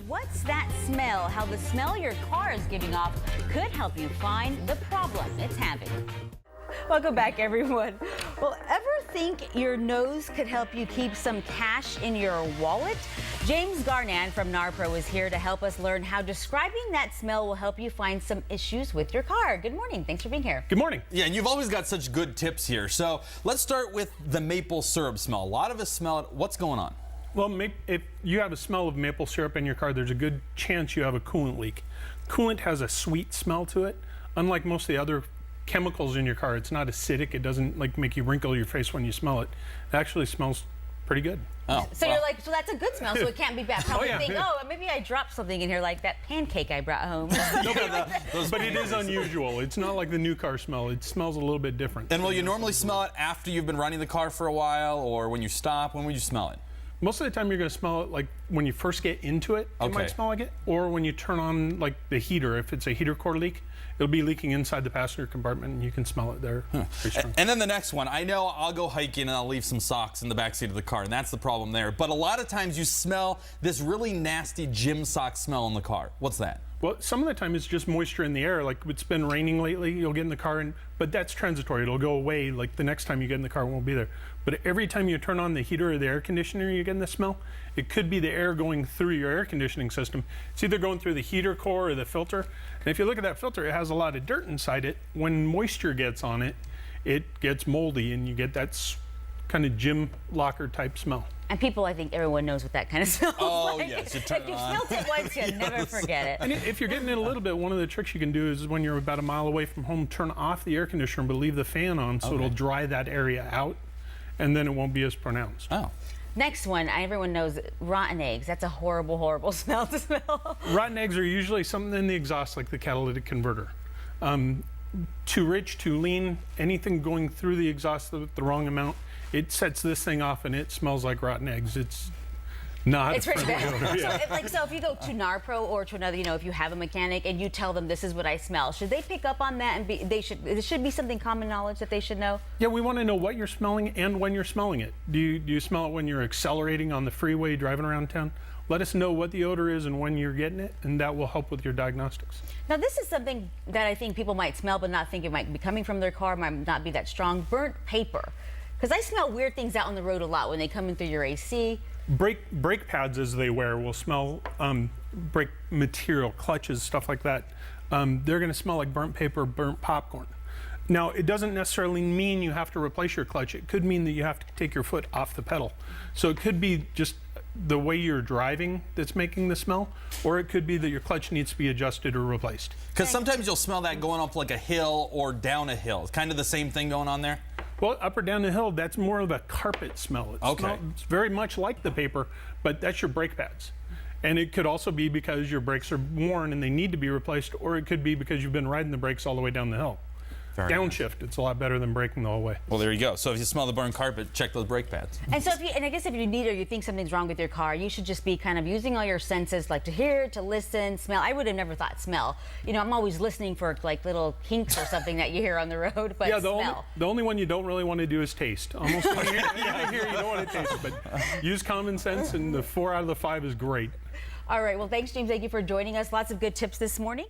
What's that smell? How the smell your car is giving off could help you find the problem it's having. Welcome back, everyone. Well, ever think your nose could help you keep some cash in your wallet? James Garnan from Narpro is here to help us learn how describing that smell will help you find some issues with your car. Good morning. Thanks for being here. Good morning. Yeah, and you've always got such good tips here. So let's start with the maple syrup smell. A lot of us smell it. What's going on? Well, if you have a smell of maple syrup in your car, there's a good chance you have a coolant leak. Coolant has a sweet smell to it. Unlike most of the other chemicals in your car, it's not acidic. It doesn't like make you wrinkle your face when you smell it. It actually smells pretty good. Oh, so well. you're like, so that's a good smell, so it can't be bad. Probably yeah. think, oh, maybe I dropped something in here like that pancake I brought home. No, but it is unusual. It's not like the new car smell. It smells a little bit different. And will you normally smell it after you've been running the car for a while, or when you stop? When would you smell it? Most of the time you're going to smell it like when you first get into it, you might smell like it, or when you turn on like the heater. If it's a heater core leak, it'll be leaking inside the passenger compartment and you can smell it there. And then the next one, I know I'll go hiking and I'll leave some socks in the backseat of the car, and that's the problem there. But a lot of times you smell this really nasty gym sock smell in the car. What's that? Well, some of the time it's just moisture in the air. Like it's been raining lately, you'll get in the car, but that's transitory. It'll go away. Like the next time you get in the car, it won't be there. But every time you turn on the heater or the air conditioner, you get the smell. It could be the air going through your air conditioning system. It's either going through the heater core or the filter. And if you look at that filter, it has a lot of dirt inside it. When moisture gets on it, it gets moldy and you get that kind of gym locker type smell. And people, I think everyone knows what that kind of smells like. Yes, you If turn you've it on. smelled it once, you never forget it. And if you're getting it a little bit, one of the tricks you can do is when you're about a mile away from home, turn off the air conditioner but leave the fan on so it'll dry that area out, and then it won't be as pronounced. Oh. Next one, everyone knows rotten eggs. That's a horrible, horrible smell to smell. Rotten eggs are usually something in the exhaust, like the catalytic converter. Too rich, too lean, anything going through the exhaust the wrong amount, it sets this thing off and it smells like rotten eggs. It's not. It's pretty bad. odor, yeah. So if you go to Narpro or to another, if you have a mechanic and you tell them this is what I smell, should they pick up on that and it should be something common knowledge that they should know? Yeah, we want to know what you're smelling and when you're smelling it. Do you smell it when you're accelerating on the freeway driving around town? Let us know what the odor is and when you're getting it, and that will help with your diagnostics. Now, this is something that I think people might smell but not think it might be coming from their car, might not be that strong. Burnt paper. Because I smell weird things out on the road a lot when they come in through your AC. Brake pads, as they wear, will smell brake material, clutches, stuff like that. They're going to smell like burnt paper, burnt popcorn. Now, it doesn't necessarily mean you have to replace your clutch. It could mean that you have to take your foot off the pedal. So it could be just the way you're driving that's making the smell, or it could be that your clutch needs to be adjusted or replaced. Because sometimes you'll smell that going up like a hill or down a hill. It's kind of the same thing going on there? Well, up or down the hill, that's more of a carpet smell. It's very much like the paper, but that's your brake pads. And it could also be because your brakes are worn and they need to be replaced, or it could be because you've been riding the brakes all the way down the hill. Downshift, it's a lot better than braking the whole way. Well, there you go. So if you smell the burned carpet, check those brake pads. And so I guess if you need or you think something's wrong with your car, you should just be kind of using all your senses, like to hear, to listen, smell. I would have never thought smell. I'm always listening for like little hints or something that you hear on the road, but yeah, smell. The only one you don't really want to do is taste. Almost anything you don't want to taste, but use common sense, and the 4 out of the 5 is great. All right, well, thanks, James. Thank you for joining us. Lots of good tips this morning.